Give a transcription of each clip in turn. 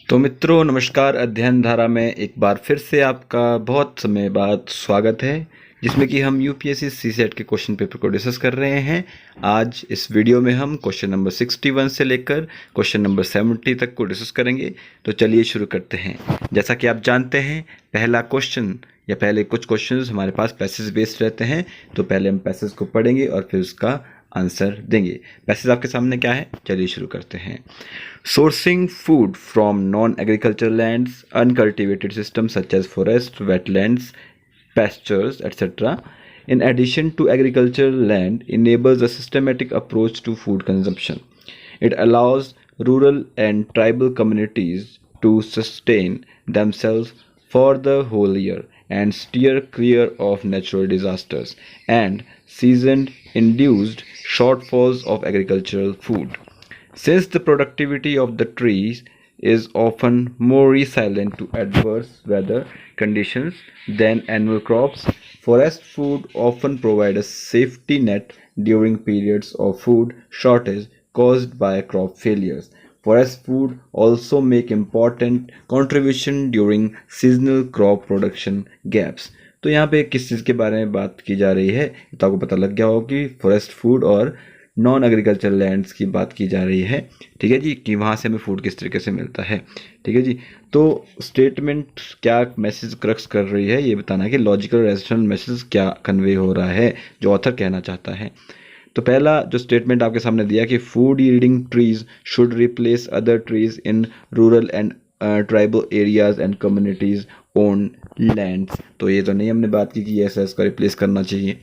तो मित्रों नमस्कार। अध्ययन धारा में एक बार फिर से आपका बहुत समय बाद स्वागत है, जिसमें कि हम यूपीएससी सीसेट के क्वेश्चन पेपर को डिस्कस कर रहे हैं। आज इस वीडियो में हम क्वेश्चन नंबर 61 से लेकर क्वेश्चन नंबर 70 तक को डिस्कस करेंगे। तो चलिए शुरू करते हैं। जैसा कि आप जानते हैं, पहला क्वेश्चन या पहले कुछ क्वेश्चंस हमारे पास पैसेज बेस्ड रहते हैं। तो पहले हम पैसेज को पढ़ेंगे और फिर उसका आंसर देंगे। पैसेज आपके सामने क्या है, चलिए शुरू करते हैं। Sourcing food from non-agricultural lands, uncultivated systems such as forests, wetlands, pastures, etc. In addition to agricultural land, enables a systematic approach to food consumption. It allows rural and tribal communities to sustain themselves for the whole year and steer clear of natural disasters and season-induced shortfalls of agricultural food. Since the productivity of the trees is often more resilient to adverse weather conditions than annual crops, forest food often provide a safety net during periods of food shortage caused by crop failures. Forest food also make important contribution during seasonal crop production gaps. तो यहाँ पे किस चीज़ के बारे में बात की जा रही है, तो आपको पता लग गया होगा कि फॉरेस्ट फूड और नॉन एग्रीकल्चर लैंड्स की बात की जा रही है। ठीक है जी, कि वहाँ से हमें फूड किस तरीके से मिलता है। ठीक है जी, तो स्टेटमेंट क्या मैसेज क्रक्स कर रही है, ये बताना है कि लॉजिकल रेशनल मैसेज क्या कन्वे हो रहा है, जो ऑथर कहना चाहता है। तो पहला जो स्टेटमेंट आपके सामने दिया कि food yielding trees should replace other trees in rural and tribal areas and communities own lands. तो ये तो नहीं हमने बात की कि ऐसा इसका रिप्लेस करना चाहिए।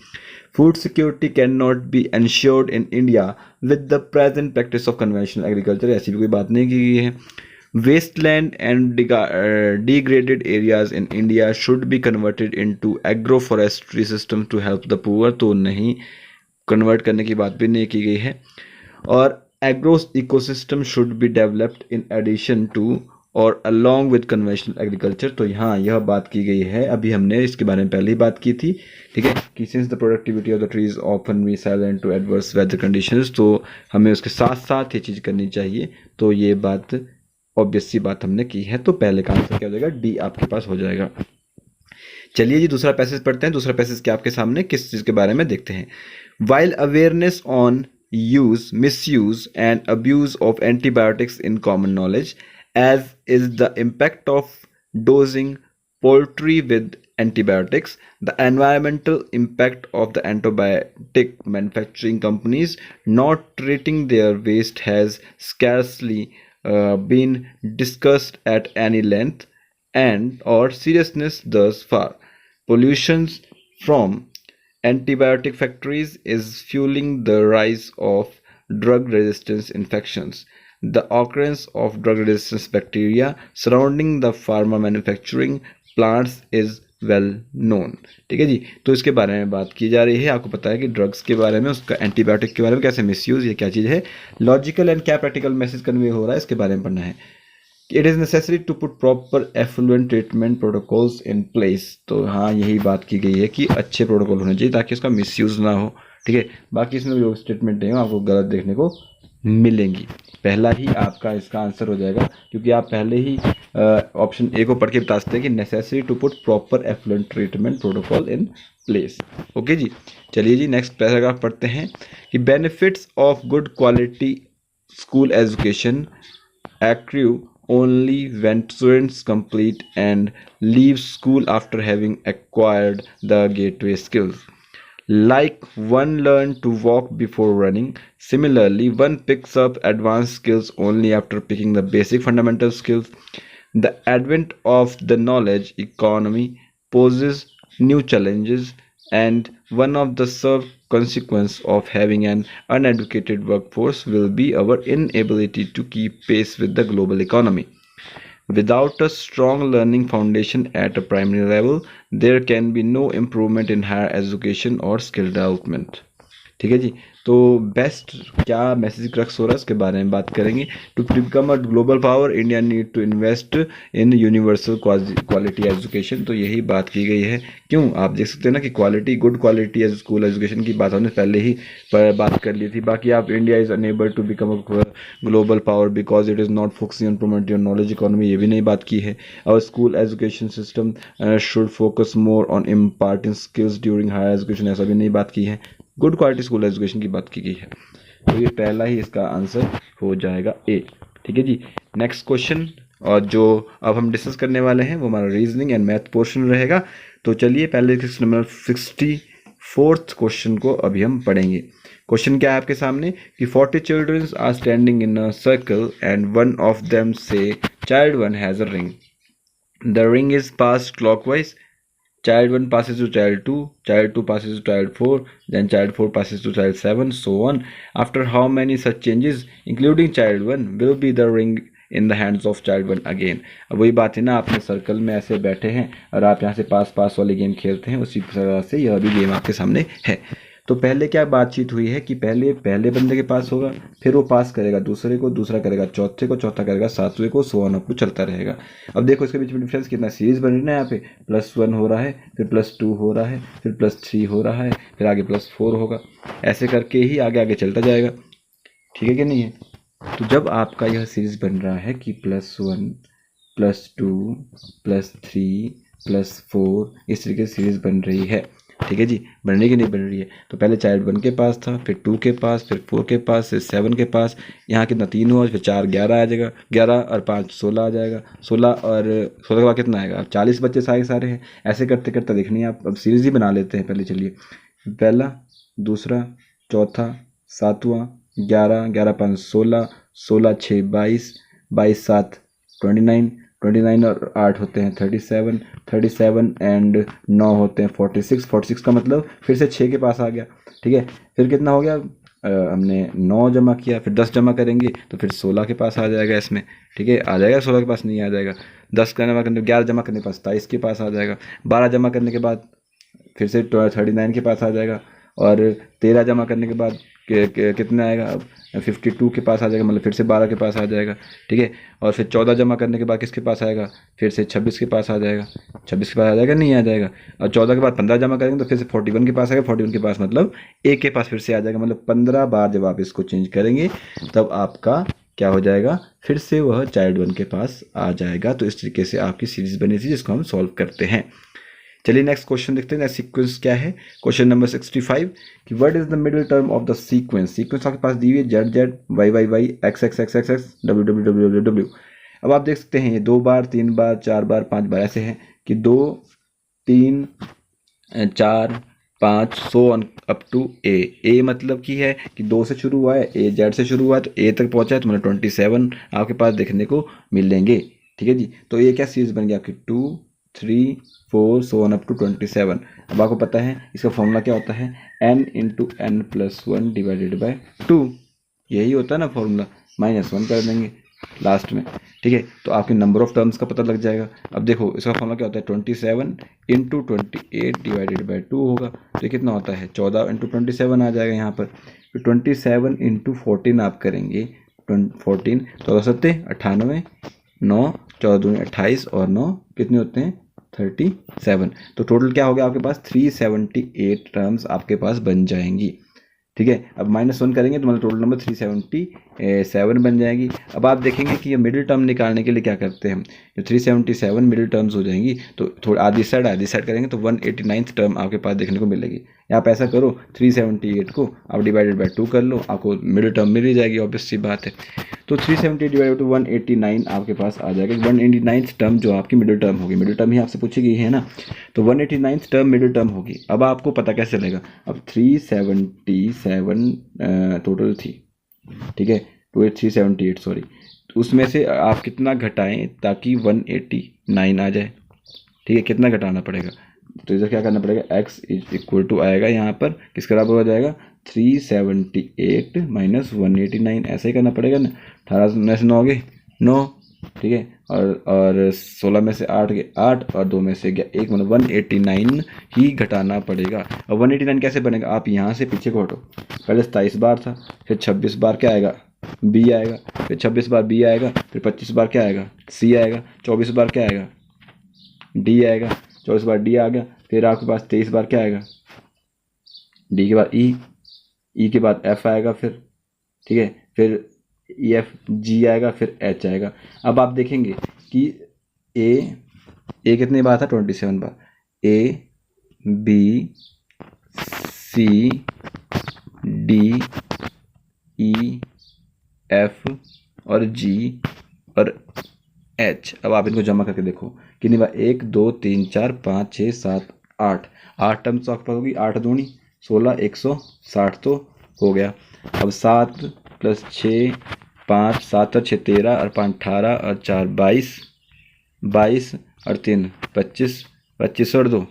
Food security cannot be ensured in India with the present practice of conventional agriculture। ऐसी भी कोई बात नहीं की गई है। Wasteland and degraded areas in India should be converted into agroforestry system to help the poor। तो नहीं, कन्वर्ट करने की बात भी नहीं की गई है। और agro ecosystem should be developed in addition to और अलॉन्ग विद कन्वेंशनल एग्रीकल्चर। तो यहाँ यह बात की गई है, अभी हमने इसके बारे में पहले ही बात की थी। ठीक है, कि since the productivity of the trees often resilient to adverse weather conditions, तो हमें उसके साथ साथ ये चीज़ करनी चाहिए। तो ये बात ऑब्वियस सी बात हमने की है। तो पहले का आंसर क्या हो जाएगा, डी आपके पास हो जाएगा। चलिए जी दूसरा पैसेज पढ़ते हैं। दूसरा पैसेज क्या आपके सामने किस चीज़ के बारे में देखते हैं। While awareness on use, misuse, and abuse of antibiotics in common knowledge, as is the impact of dosing poultry with antibiotics, the environmental impact of the antibiotic manufacturing companies not treating their waste has scarcely been discussed at any length and or seriousness thus far. Pollutions from antibiotic factories is fueling the rise of drug resistance infections. The occurrence of drug resistance bacteria surrounding the pharma manufacturing plants is well known. ठीक है जी, तो इसके बारे में बात की जा रही है। आपको पता है कि ड्रग्स के बारे में, उसका एंटीबायोटिक के बारे में कैसे मिसयूज, ये क्या चीज़ है, लॉजिकल एंड क्या प्रैक्टिकल मैसेज कन्वे हो रहा है, इसके बारे में पढ़ना है। It is necessary to put proper effluent treatment protocols in place. तो हाँ, यही बात की गई है कि अच्छे प्रोटोकॉल होने चाहिए ताकि उसका मिसयूज़ ना हो। ठीक है, बाकी इसमें जो स्टेटमेंट नहीं हो आपको गलत देखने को मिलेंगी। पहला ही आपका इसका आंसर हो जाएगा, क्योंकि आप पहले ही ऑप्शन ए को पढ़ के बता सकते हैं कि necessary to put proper effluent treatment protocol in place. Okay जी, चलिए जी नेक्स्ट पैराग्राफ पढ़ते हैं कि benefits of good quality school education accrue only when students complete and leave school after having acquired the gateway skills. Like one learned to walk before running, similarly, one picks up advanced skills only after picking the basic fundamental skills. The advent of the knowledge economy poses new challenges, and one of the consequence of having an uneducated workforce will be our inability to keep pace with the global economy. Without a strong learning foundation at a primary level, there can be no improvement in higher education or skill development. ठीक है जी। तो best क्या message crux हो रहा है उसके बारे में बात करेंगे। To become a global power India need to invest in universal quality education. तो यही बात की गई है। क्यों, आप देख सकते हैं ना कि quality, good quality school education की बात हमने पहले ही बात कर ली थी। बाकी आप India is unable to become a global power because it is not focusing on promote your knowledge economy, ये भी नहीं बात की है। और school education system should focus more on imparting skills during higher education, ऐसा भी नहीं बात की है। गुड क्वालिटी स्कूल एजुकेशन की बात की गई है। तो ये पहला ही इसका आंसर हो जाएगा ए। ठीक है जी। नेक्स्ट क्वेश्चन, और जो अब हम डिस्कस करने वाले हैं वो हमारा रीजनिंग एंड मैथ पोर्शन रहेगा। तो चलिए पहले नंबर 64th क्वेश्चन को अभी हम पढ़ेंगे। क्वेश्चन क्या है आपके सामने कि 40 children are standing in a circle and one of them say child one has a ring. The ring is passed clockwise. Child 1 passes to child 2, child 2 passes to child 4, then child 4 passes to child 7, so on. After how many such changes, including child 1, will be the ring in the hands of child 1 again? अब वही बात है ना, आपने circle में ऐसे बैठे हैं और आप यहाँ से पास पास वाली गेम खेलते हैं, उसी तरह से यह भी गेम आपके सामने है। तो पहले क्या बातचीत हुई है कि पहले बंदे के पास होगा, फिर वो पास करेगा दूसरे को, दूसरा करेगा चौथे को, चौथा करेगा सातवें को, सो ऑन अप टू चलता रहेगा। अब देखो इसके बीच में डिफरेंस कितना, सीरीज बन रही है ना, यहाँ पे +1 हो रहा है, फिर +2 हो रहा है, फिर +3 हो रहा है, फिर आगे +4 होगा, ऐसे करके ही आगे आगे चलता जाएगा। ठीक है कि नहीं है? तो जब आपका यह सीरीज बन रहा है कि +1 +2 +3 +4, इस तरीके से सीरीज बन रही है। ठीक है जी, बन रही कि नहीं बन रही है? तो पहले चाइल्ड 1 के पास था, फिर 2 के पास, फिर 4 के पास, फिर 7 के पास, यहाँ कितना 3 हुआ, फिर 4 11 आ जाएगा, 11 और 5 16 आ जाएगा, 16 और 16 के बाद कितना आएगा, 40 बच्चे सारे हैं। ऐसे करते करते देखनी है आप। अब सीरीज ही बना लेते हैं पहले। चलिए, पहला, दूसरा, चौथा, सातवां, 11 11 5 16, 16 6 22, 22 7 29, 29 और 8 होते हैं 37, 37 एंड 9 होते हैं 46, 46 का मतलब फिर से 6 के पास आ गया। ठीक है, फिर कितना हो गया, हमने 9 जमा किया, फिर 10 जमा करेंगे तो फिर 16 के पास आ जाएगा इसमें। ठीक है, आ जाएगा, 16 के पास नहीं आ जाएगा। 10 का जमा करने, 11 जमा करने के पास 27 के पास आ जाएगा। 12 जमा करने के बाद फिर से 39 के पास आ जाएगा। और 13 जमा करने के बाद कितना आएगा, अब 52 के पास आ जाएगा, मतलब फिर से 12 के पास आ जाएगा। ठीक है, और फिर 14 जमा करने के बाद किसके पास आएगा, फिर से 26 के पास आ जाएगा। 26 के पास आ जाएगा, नहीं आ जाएगा। और 14 के बाद 15 जमा करेंगे तो फिर से 41 के पास आएगा। 41 के पास मतलब 1 के पास फिर से आ जाएगा। मतलब 15 बार जब आप इसको चेंज करेंगे तब आपका क्या हो जाएगा, फिर से वह चाइल्ड 1 के पास आ जाएगा। तो इस तरीके से आपकी सीरीज बनी थी जिसको हम सॉल्व करते हैं। चलिए नेक्स्ट क्वेश्चन देखते हैं। नेक्स्ट सीक्वेंस क्या है, क्वेश्चन नंबर 65 कि what is the middle term of the sequence. Sequence आपके पास दी हुई है Z Y Y Y X X X X X W W W W W। अब आप देख सकते हैं ये 2 बार 3 बार 4 बार 5 बार ऐसे हैं कि 2 3 4 5 सो ऑन अप टू ए मतलब की है कि 2 से शुरू हुआ है, ए जेड से शुरू हुआ है तो ए तक पहुंचा है, तो मतलब 27 आपके पास देखने को मिलेंगे। ठीक है जी, तो ये क्या सीरीज बन गया आपकी 2 3 4 सो ऑन अप टू 27। अब आपको पता है इसका फॉर्मूला क्या होता है, n into n plus 1 divided by 2, यही होता है ना फॉर्मूला। -1 कर देंगे लास्ट में। ठीक है, तो आपके नंबर ऑफ टर्म्स का पता लग जाएगा। अब देखो इसका फॉर्मूला क्या होता है, 27 इंटू 28 डिवाइडेड बाई 2 होगा। तो ये कितना होता है, 14 इंटू 27 आ जाएगा यहाँ पर। फिर 27 इंटू 14 आप करेंगे, 14 14 सत्ते 98, 9 14 दूनी 28 और 9 कितने होते हैं 37। तो टोटल क्या हो गया आपके पास, 378 टर्म्स आपके पास बन जाएंगी। ठीक है, अब -1 करेंगे तो मतलब टोटल नंबर 377 बन जाएगी। अब आप देखेंगे कि ये मिडिल टर्म निकालने के लिए क्या करते हैं, जो 377 मिडिल टर्म्स हो जाएंगी तो थोड़ा आधी साइड करेंगे तो 189th टर्म आपके पास देखने को मिलेगी। या आप ऐसा करो 378 को आप डिवाइडेड बाय 2 कर लो, आपको मिडिल टर्म मिल ही जाएगी, ऑब्वियस सी बात है। तो 370 डिवाइडेड टू 189 आपके पास आ जाएगा। 189th टर्म जो आपकी मिडिल टर्म होगी, मिडिल टर्म ही आपसे पूछी गई है ना, तो 189th टर्म मिडिल टर्म होगी। अब आपको पता कैसे चलेगा, अब 377 टोटल थी, ठीक है, 378 सॉरी, उसमें से आप कितना घटाएं ताकि 189 आ जाए। ठीक है, कितना घटाना पड़ेगा, तो इधर क्या करना पड़ेगा, x इज इक्वल टू आएगा यहाँ पर किस बराबर हो जाएगा, 378 माइनस 189, ऐसे ही करना पड़ेगा ना। 18 से 9 हो गए 9, ठीक है, और 16 में से 8 गए 8 और 2 में से गया 1, मतलब 189 ही घटाना पड़ेगा। और 189 कैसे बनेगा, आप यहाँ से पीछे को हटो, पहले 27 बार था, फिर 26 बार क्या आएगा, बी आएगा, फिर 26 बार बी आएगा, फिर 25 बार क्या आएगा, सी आएगा, 24 बार क्या आएगा, डी आएगा, 24 बार डी आ गया, फिर आपके पास 23 बार क्या आएगा, डी के बाद ई के बाद एफ आएगा, फिर ठीक है, फिर ई एफ जी आएगा, फिर एच आएगा। अब आप देखेंगे कि ए कितनी बार था, 27 बार, A B C D E F और जी और एच। अब आप इनको जमा करके देखो कितनी बार, 1 2 3 4 5 6 7 8 8 टर्म्स आपके पास होगी, 8 दूनी 16, 160 तो हो गया। अब 7 + 6 5 7 और 6 13 और 5 18 और 4 22 22 और 3 25 25 और 2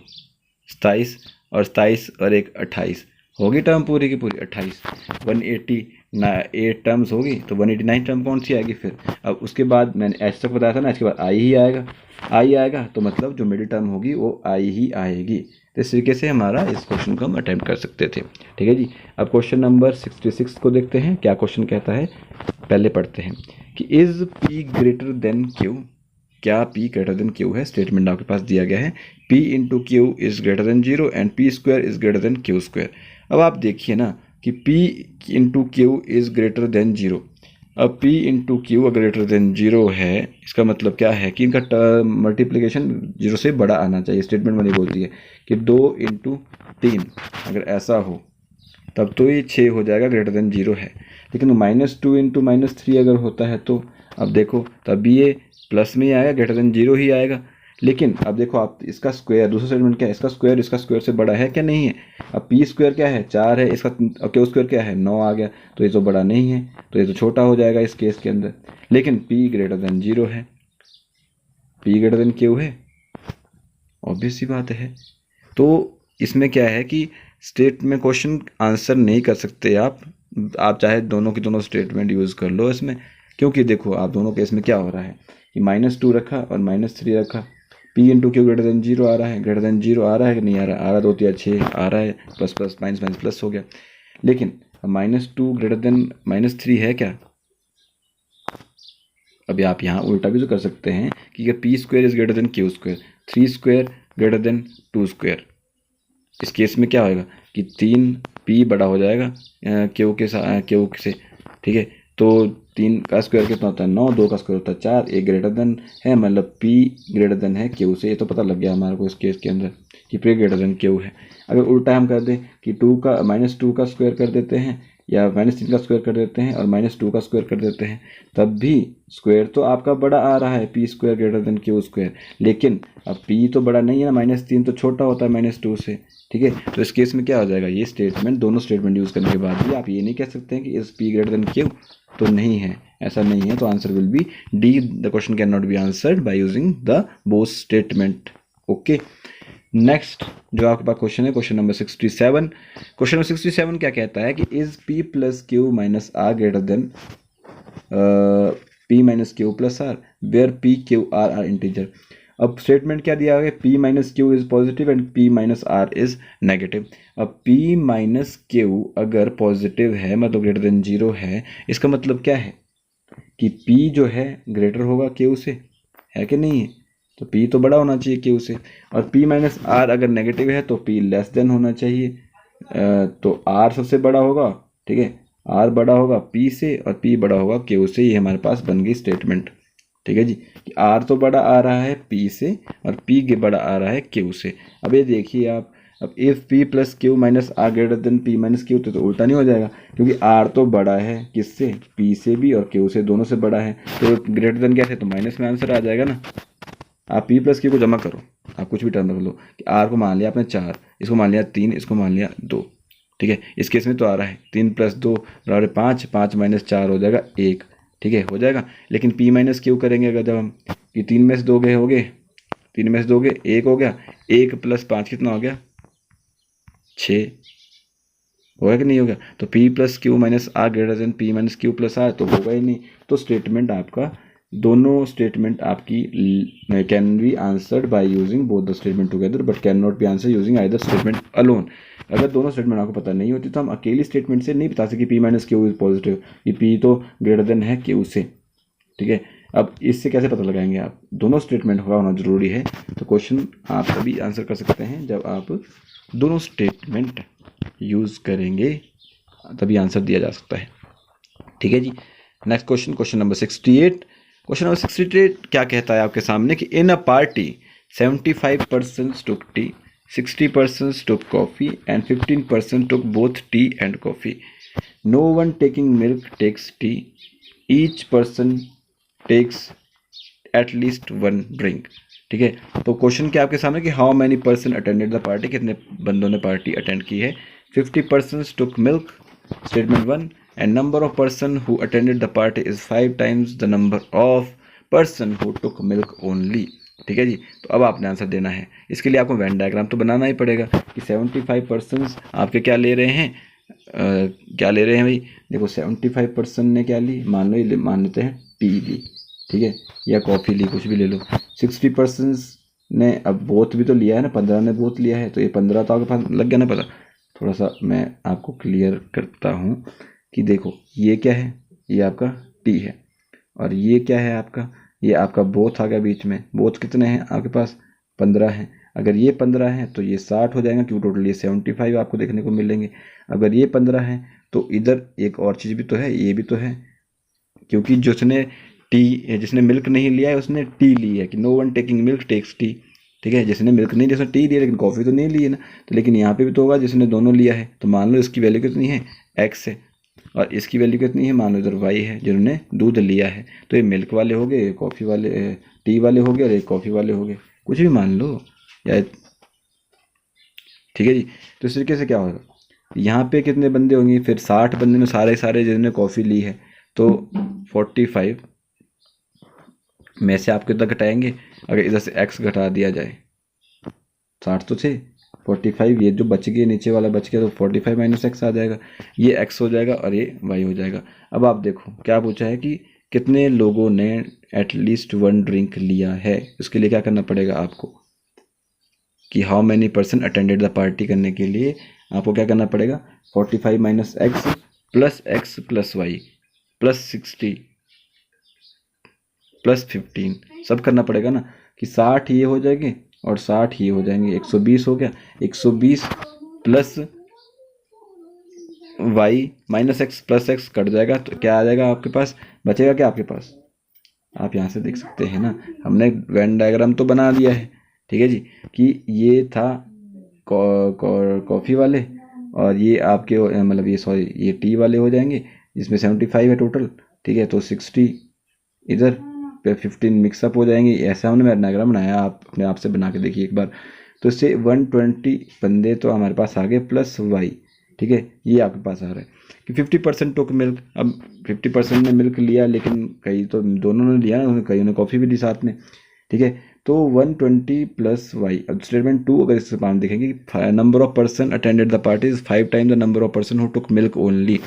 27 और 27 और 1 28 होगी टर्म पूरी की पूरी 28। 188 टर्म्स होगी, तो 189 टर्म कौन सी आएगी फिर। अब उसके बाद मैंने एच तक बताया था ना, इसके बाद आई ही आएगा, आई आएगा तो मतलब जो मिडिल टर्म होगी वो आई ही आएगी। तो इस तरीके से हमारा इस क्वेश्चन को हम अटेम्प्ट कर सकते थे। ठीक है जी। अब क्वेश्चन नंबर 66 को देखते हैं क्या क्वेश्चन कहता है, पहले पढ़ते हैं कि is P greater than Q, क्या p ग्रेटर देन क्यू है। स्टेटमेंट आपके पास दिया गया है p into Q is greater than 0 and p square is greater than Q square. अब आप देखिए ना कि p into Q is greater than 0। अब p into Q greater than 0 है, इसका मतलब क्या है कि इनका मल्टीप्लिकेशन 0 से बड़ा आना चाहिए। स्टेटमेंट में बोलती है कि 2 इंटू 3 अगर ऐसा हो तब तो ये 6 हो जाएगा, ग्रेटर देन 0 है। लेकिन -2 इंटू -3 अगर होता है तो अब देखो तब भी ये प्लस में ही आएगा, ग्रेटर देन 0 ही आएगा। लेकिन अब देखो आप इसका स्क्वायर, दूसरा स्टेटमेंट क्या है, इसका स्क्वायर से बड़ा है क्या, नहीं है। अब पी स्क्वायर क्या है 4 है, इसका क्यू स्क्वायर क्या है 9 आ गया, तो ये तो बड़ा नहीं है, तो ये तो छोटा हो जाएगा इस केस के अंदर। लेकिन पी ग्रेटर देन 0 है, पी ग्रेटर देन क्यू है, ऑब्वियस सी बात है। तो इसमें क्या है कि स्टेट में क्वेश्चन आंसर नहीं कर सकते आप चाहे दोनों की दोनों स्टेटमेंट यूज़ कर लो इसमें, क्योंकि देखो आप दोनों केस में क्या हो रहा है कि -2 रखा और -3 रखा, p into Q greater than 0 आ रहा है, ग्रेटर देन 0 आ रहा है कि नहीं आ रहा, आ रहा 2 3 6 आ रहा है, plus plus minus minus plus हो गया। लेकिन -2 ग्रेटर देन -3 है क्या। अभी आप यहाँ उल्टा भी तो कर सकते हैं कि p square is greater than Q square, 3 square greater than 2 square. इस केस में क्या होएगा कि 3 p बड़ा हो जाएगा क्यू से, ठीक है। तो 3 का स्क्वायर कितना होता है 9, 2 का स्क्वायर होता है 4, एक ग्रेटर देन है, मतलब p ग्रेटर देन है क्यू से। ये तो पता लग गया हमारे को इस केस के अंदर कि p ग्रेटर देन क्यू है। अगर उल्टा हम कर दें कि -2 का स्क्वायर कर देते हैं या -3 का स्क्वायर कर देते हैं और -2 का स्क्वायर कर देते हैं, तब भी स्क्वायर तो आपका बड़ा आ रहा है, p square greater than Q square. लेकिन अब p तो बड़ा नहीं है ना, -3 तो छोटा होता है -2 से, ठीक है। तो इस केस में क्या हो जाएगा, ये स्टेटमेंट दोनों स्टेटमेंट यूज़ करने के बाद भी आप ये नहीं कह सकते हैं कि is p greater than q, तो नहीं है, ऐसा नहीं है। तो answer will be D, the question can not be answered by using the both statement. Okay, next जो आपके पास क्वेश्चन है, क्वेश्चन नंबर 67। क्वेश्चन नंबर 67 क्या कहता है कि is p plus q minus r greater than p minus q plus r where p q r are integer. अब statement क्या दिया है, p minus q is positive and p minus r is negative. अब p minus q अगर positive है मतलब greater than 0 है, इसका मतलब क्या है कि p जो है ग्रेटर होगा q से, है कि नहीं है। तो p तो बड़ा होना चाहिए q से, और p माइनस आर अगर नेगेटिव है तो p लेस देन होना चाहिए। तो r सबसे बड़ा होगा, ठीक है, r बड़ा होगा p से और p बड़ा होगा q से। ये हमारे पास बन गई स्टेटमेंट, ठीक है जी, कि r तो बड़ा आ रहा है p से और p के बड़ा आ रहा है q से। अब ये देखिए आप, अब if p plus q minus r greater than p minus q, तो उल्टा नहीं हो जाएगा, क्योंकि r तो बड़ा है किससे, p से भी और q से, दोनों से बड़ा है, तो ग्रेटर देन कैसे, तो माइनस में आंसर आ जाएगा ना। आप p प्लस क्यू को जमा करो, आप कुछ भी टर्म रख लो कि r को मान लिया आपने 4, इसको मान लिया 3, इसको मान लिया 2, ठीक है। इस केस में तो आ रहा है 3 + 2 बराबर 5, 5 - 4 हो जाएगा 1, ठीक है, हो जाएगा। लेकिन p माइनस क्यू करेंगे अगर जब हम कि 3 में से 2 गए हो गए, 3 में से 2 गए 1 हो गया, 1 + 5 कितना हो गया 6, होगा कि नहीं होगा। तो p plus q minus r greater than p minus q plus r तो होगा ही नहीं। तो स्टेटमेंट आपका दोनों स्टेटमेंट आपकी can be answered by using both the statement together but can not B answer using either statement alone. अगर दोनों statement आपको पता नहीं होती तो हम अकेली स्टेटमेंट से नहीं बता सकते P minus q is positive, ये पी तो ग्रेटर देन है क्यू से, ठीक है। अब इससे कैसे पता लगाएंगे आप, दोनों स्टेटमेंट होना जरूरी है। तो क्वेश्चन आप तभी आंसर कर सकते हैं जब आप दोनों स्टेटमेंट यूज़ करेंगे, तभी आंसर दिया जा सकता है, ठीक है जी। Next question, question number 68। Question number 68 क्या कहता है आपके सामने कि in a party 75% took tea, 60% took coffee and 15% took both tea and coffee. No one taking milk takes tea, each person takes at least one drink, ठीक है। तो question क्या आपके सामने कि how many person attended the party, कितने बंदों ने पार्टी अटेंड की है। 50% टुक milk, statement 1, and number of person who attended the party is 5 times the number of person who took milk only, ठीक है जी। तो अब आपने आंसर देना है। इसके लिए आपको वेन डायग्राम तो बनाना ही पड़ेगा कि 75% आपके क्या ले रहे हैं, क्या ले रहे हैं भाई। देखो 75% ने क्या ली, मान लो ये मान लेते हैं टी ली, ठीक है, या कॉफ़ी ली, कुछ भी ले लो। 60% ने अब बोथ भी तो लिया है ना, 15 ने बोथ लिया है, तो ये 15 तो आपके पास लग गया ना पता। थोड़ा सा मैं आपको क्लियर करता हूँ कि देखो ये क्या है, ये आपका टी है, और ये क्या है आपका, ये आपका बोथ आ गया बीच में। बोथ कितने हैं आपके पास, 15 हैं। अगर ये 15 हैं तो ये 60 हो जाएगा, क्योंकि टोटल ये 75 आपको देखने को मिलेंगे। अगर ये 15 हैं तो इधर एक और चीज़ भी तो है, ये भी तो है, क्योंकि जिसने मिल्क नहीं लिया है उसने टी ली है, कि no one taking milk takes tea, ठीक है। जिसने मिल्क नहीं लिया उसने टी लिया, लेकिन कॉफ़ी तो नहीं ली है ना, तो लेकिन यहाँ पे भी तो होगा जिसने दोनों लिया है। तो मान लो इसकी वैल्यू कितनी है, एक्स है, और इसकी वैल्यू कितनी है, मान लो इधर वाई है, जिन्होंने दूध लिया है। तो ये मिल्क वाले हो गए, कॉफ़ी वाले, टी वाले हो गए, और एक कॉफ़ी वाले हो गए, कुछ भी मान लो या, ठीक है जी। तो इस तरीके से क्या होगा, यहाँ पे कितने बंदे होंगे, फिर 60 बंदे में सारे जिन्होंने कॉफ़ी ली है, तो 45 में से आप कितना घटाएंगे। अगर इधर से x घटा दिया जाए, 60 तो थे, 45 ये जो बच गए, नीचे वाला बच गया, तो 45 माइनस एक्स आ जाएगा, ये x हो जाएगा और ये y हो जाएगा। अब आप देखो क्या पूछा है कि कितने लोगों ने एटलीस्ट वन ड्रिंक लिया है। उसके लिए क्या करना पड़ेगा आपको, कि how many person attended the party करने के लिए आपको क्या करना पड़ेगा, 45 minus x plus y plus 60 plus 15 सब करना पड़ेगा ना, कि 60 ये हो जाएंगे और 60 ये हो जाएंगे, 120 हो गया। 120 plus y minus x plus x cut जाएगा, तो क्या आ जाएगा आपके पास, बचेगा क्या आपके पास, आप यहाँ से देख सकते हैं ना, हमने वेन डायग्राम तो बना दिया है, ठीक है जी, कि ये था कॉफ़ी वाले, और ये आपके मतलब ये सॉरी ये टी वाले हो जाएंगे, जिसमें 75 है टोटल, ठीक है। तो 60 इधर पे 15 मिक्सअप हो जाएंगे। ऐसा हमने डायग्राम बनाया, आप अपने आप से बना के देखिए एक बार। तो इससे 120 बंदे तो हमारे पास आ गए प्लस वाई, ठीक है, ये आपके पास आ रहा है कि 50% टुक मिल्क। अब 50% ने मिल्क लिया, लेकिन कई तो दोनों ने लिया ना, कई ने कॉफ़ी भी ली साथ में, ठीक है। तो 120 प्लस वाई। अब स्टेटमेंट 2 अगर इससे हम देखेंगे, number of person attended the party is 5 times the number of person who took milk only.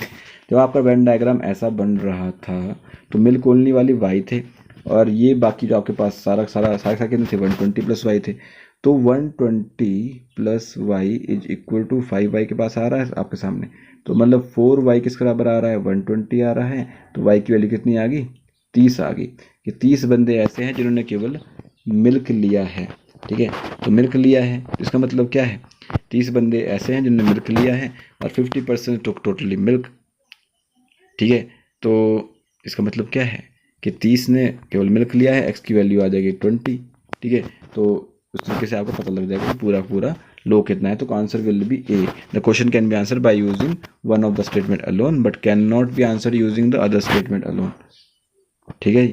जब आपका वेन डायग्राम ऐसा बन रहा था तो मिल्क ओनली वाली वाई थे, और ये बाकी जो आपके पास सारा कितने थे, 120 प्लस वाई थे। तो 120 plus y is equal to 5y के पास आ रहा है आपके सामने, तो मतलब 4y किस बराबर आ रहा है, 120 आ रहा है। तो y की वैल्यू कितनी आ गई, 30 आ गई। कि 30 बंदे ऐसे हैं जिन्होंने केवल मिल्क लिया है, ठीक है। तो मिल्क लिया है, इसका मतलब क्या है, 30 बंदे ऐसे हैं जिन्होंने मिल्क लिया है, और 50% टोटली मिल्क, ठीक है। तो इसका मतलब क्या है कि 30 ने केवल मिल्क लिया है, x की वैल्यू आ जाएगी 20, ठीक है। तो उस तरीके से आपको पता लग जाएगा कि पूरा लो कितना है। तो answer will B A. The question can be answer by using one of the statement alone but can not B answer using the other statement alone, ठीक है।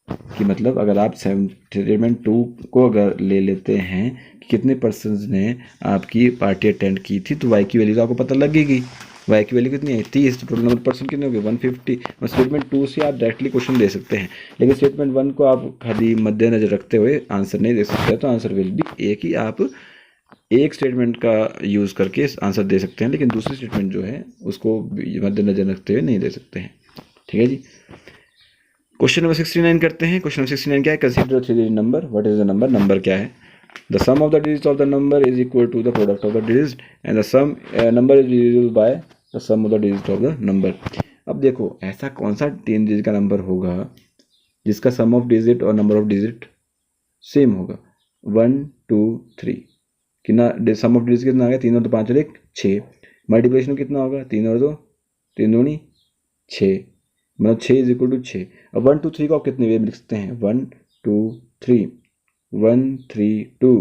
कि मतलब अगर आप स्टेटमेंट 2 को अगर ले लेते हैं कि कितने पर्सन ने आपकी पार्टी अटेंड की थी, तो वाई की वैल्यू तो आपको पता लगेगी। वाई की वैल्यू कितनी है, 30, तो टोटल नंबर पर्सन कितने हो गए, 150। और स्टेटमेंट 2 से आप डायरेक्टली क्वेश्चन दे सकते हैं, लेकिन स्टेटमेंट 1 को आप खाली मद्देनजर रखते हुए आंसर नहीं दे सकते। तो आंसर विल बी ए, कि आप एक स्टेटमेंट का यूज़ करके आंसर दे सकते हैं, लेकिन दूसरी स्टेटमेंट जो है उसको मद्देनजर रखते हुए नहीं दे सकते हैं, ठीक है जी। क्वेश्चन नंबर 69 करते हैं। क्वेश्चन नंबर 69 क्या है? Consider 3 digit number, what is the number, number क्या है? The sum of the digits of the number is equal to the product of the digit and the sum number is divisible by the sum of the digit of the number. अब देखो ऐसा कौन सा 3 digit का number होगा जिसका सम of digit और number of digit same होगा? 1 2 3 कितना सम ऑफ डिजिट कितना आ गया? 3 और 2 5 और 1 6। मल्टीप्लिकेशन कितना होगा? 3 और 2 3 दूनी 6, मतलब 6 इज इक्वल टू 6। अब 1 2 3 को आप कितने वे में लिख सकते हैं? 1 2 3 1 3 2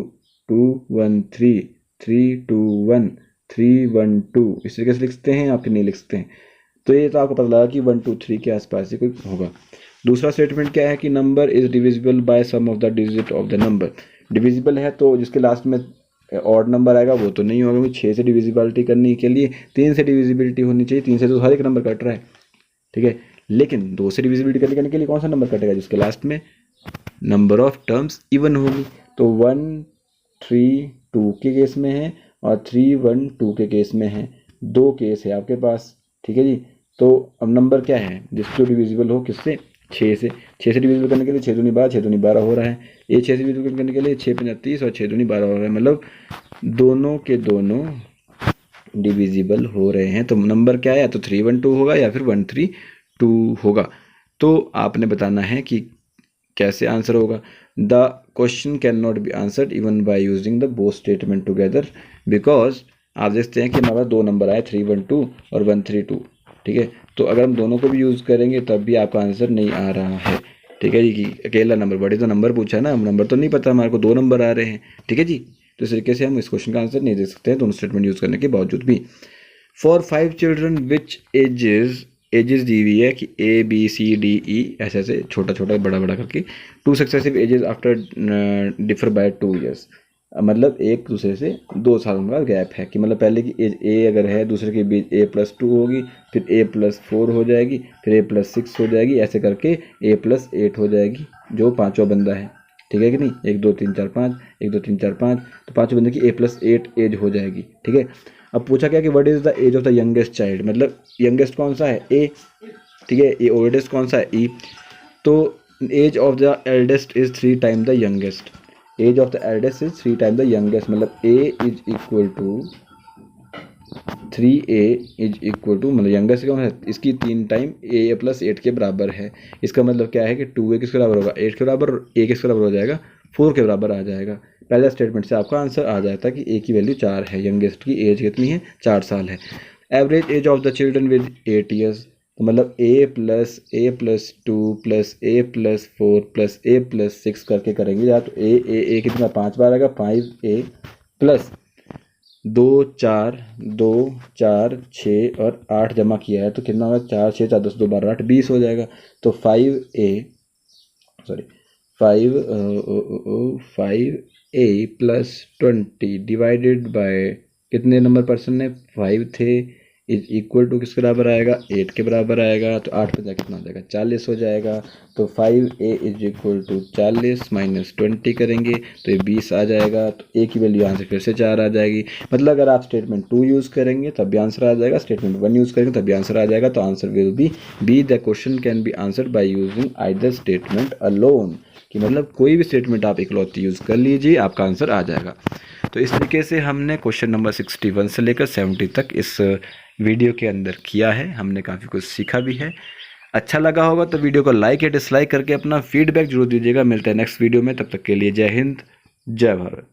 2 1 3 3 2 1 3 1 2 इस तरीके से लिख सकते हैं, आप नहीं लिख सकते हैं। तो ये तो आपको पता लगा कि 1 2 3 के आसपास ही कोई होगा। दूसरा स्टेटमेंट क्या है कि number is divisible by sum of the digit of the number. Divisible है तो जिसके लास्ट में ऑड नंबर आएगा वो तो नहीं होगा, क्योंकि 6 से डिविजिबिलिटी करने के लिए 3 से डिविजिबिलिटी होनी चाहिए। 3 से तो हर एक नंबर कट रहा है, ठीक है। लेकिन 2 से डिविजिबिलिटी करने के लिए कौन सा नंबर कटेगा? जिसके लास्ट में नंबर ऑफ टर्म्स इवन होगी। तो 1 3 2 के केस में है और 3 1 2 के केस में है, 2 केस है आपके पास, ठीक है जी। तो अब नंबर क्या है जिसको डिविजिबल हो? किससे? 6 से। 6 से डिविजिबल करने के लिए 6 दूनी 12, 6 दूनी 12 हो रहा है। ये 6 से डिविजिबल करने के लिए 6 पंजा 30 और 6 दूनी 12 हो रहा है, मतलब दोनों के दोनों डिविजिबल हो रहे हैं। तो नंबर क्या है? या तो 3 1 2 होगा या फिर 1 3 2 होगा। तो आपने बताना है कि कैसे आंसर होगा। The question can not be answered even bye using the both statement together, because आप देखते हैं कि हमारे पास 2 नंबर आए 3 1 2 और 1 3 2, ठीक है। तो अगर हम दोनों को भी यूज़ करेंगे तब भी आपका आंसर नहीं आ रहा है, ठीक है जी। कि अकेला नंबर, बड़े तो नंबर पूछा है ना, नंबर तो नहीं पता, हमारे को 2 नंबर आ रहे हैं, ठीक है जी। तो इस तरीके से हम इस क्वेश्चन का आंसर नहीं दे सकते हैं दोनों स्टेटमेंट यूज़ करने के बावजूद भी। फॉर 5 चिल्ड्रन विच एजेस दी हुई है कि A B C D E ऐसे ऐसे छोटा छोटा बड़ा बड़ा करके 2 successive ages after differ by 2 years, मतलब एक दूसरे से 2 साल का गैप है। कि मतलब पहले की एज A अगर है, दूसरे के बीच A+2 होगी, फिर A+4 हो जाएगी, फिर A+6 हो जाएगी, ऐसे करके A+8 हो जाएगी जो पांचवा बंदा है, ठीक है कि नहीं। 1 2 3 4 5 1 2 3 4 5, तो पांचवें बंदे की A+8 एज हो जाएगी, ठीक है। अब पूछा क्या कि what is the age of the youngest child, मतलब यंगेस्ट कौन सा है? A, ठीक है। ये ओल्डेस्ट कौन सा है? E। तो age of the eldest is 3 time the youngest, age of the eldest is 3 time the youngest, मतलब A is equal to 3A is equal to, मतलब यंगेस्ट कौन है? इसकी 3 टाइम A+8 के बराबर है। इसका मतलब क्या है कि 2A किसके बराबर होगा? 8 के बराबर। A किसके बराबर हो जाएगा? 4 के बराबर आ जाएगा। पहले स्टेटमेंट से आपका आंसर आ जाता है कि A की वैल्यू 4 है, यंगेस्ट की एज कितनी है? 4 साल है। Average age of the children with 8 years, तो मतलब A+2 plus A+4 plus A+6 करके करेंगे या तो A कितना 5 बार आएगा, 5A प्लस 2 4 2 4 6 और 8 जमा किया है तो कितना होगा? 4 6 4 10 2 12 8 20 हो जाएगा। तो 5A प्लस 20 डिवाइडेड बाय कितने नंबर पर्सन है? 5 थे, इज इक्वल टू किसके बराबर आएगा? 8 के बराबर आएगा। तो 8 पे कितना हो जाएगा? 40 हो जाएगा। तो 5A is equal to 40 minus 20 करेंगे तो ये 20 आ जाएगा। तो A की वैल्यू यहाँ से फिर से 4 आ जाएगी। मतलब अगर आप स्टेटमेंट 2 यूज़ करेंगे तब भी आंसर आ जाएगा, स्टेटमेंट 1 यूज़ करेंगे तब भी आंसर आ जाएगा। तो answer will be the question can be answered by using either statement alone, कि मतलब कोई भी स्टेटमेंट आप इकलौती यूज़ कर लीजिए, आपका आंसर आ जाएगा। तो इस तरीके से हमने क्वेश्चन नंबर 61 से लेकर 70 तक इस वीडियो के अंदर किया है। हमने काफ़ी कुछ सीखा भी है। अच्छा लगा होगा तो वीडियो को लाइक या डिसलाइक करके अपना फीडबैक जरूर दीजिएगा। मिलते हैं नेक्स्ट वीडियो में, तब तक के लिए जय हिंद, जय भारत।